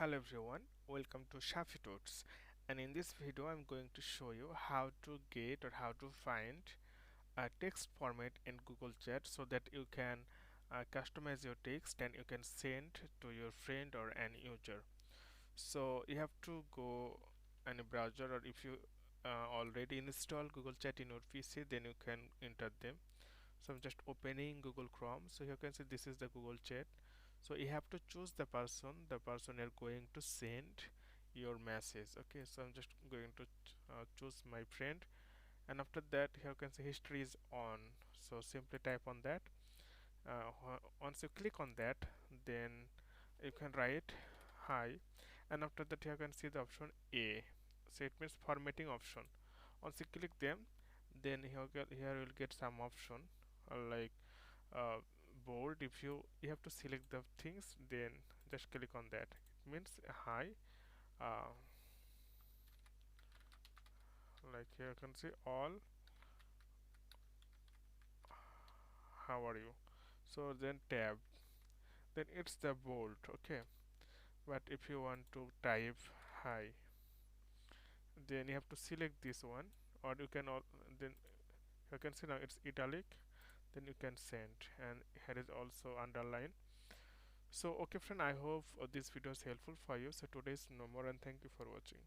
Hello everyone, welcome to Shafi Tuts, and in this video I'm going to show you how to get or how to find a text format in Google Chat so that you can customize your text and you can send to your friend or an user. So you have to go in a browser, or if you already install Google Chat in your PC, then you can enter them. So I'm just opening Google Chrome. So you can see this is the Google Chat. So you have to choose the person you're going to send your message. Okay, so I'm just going to choose my friend, and after that you can see history is on. So simply type on that. Once you click on that, then you can write hi, and after that you can see the option A. So it means formatting option. Once you click them, then here you'll get some option like uh, bold. If you have to select the things, then just click on that. It means hi. uh, like here you can see all, how are you. So then tab, then it's the bold. Okay, but if you want to type hi, then you have to select this one, or you can then you can see now it's italic, then you can send, and here is also underline. So okay friend, I hope this video is helpful for you. So today is no more, and thank you for watching.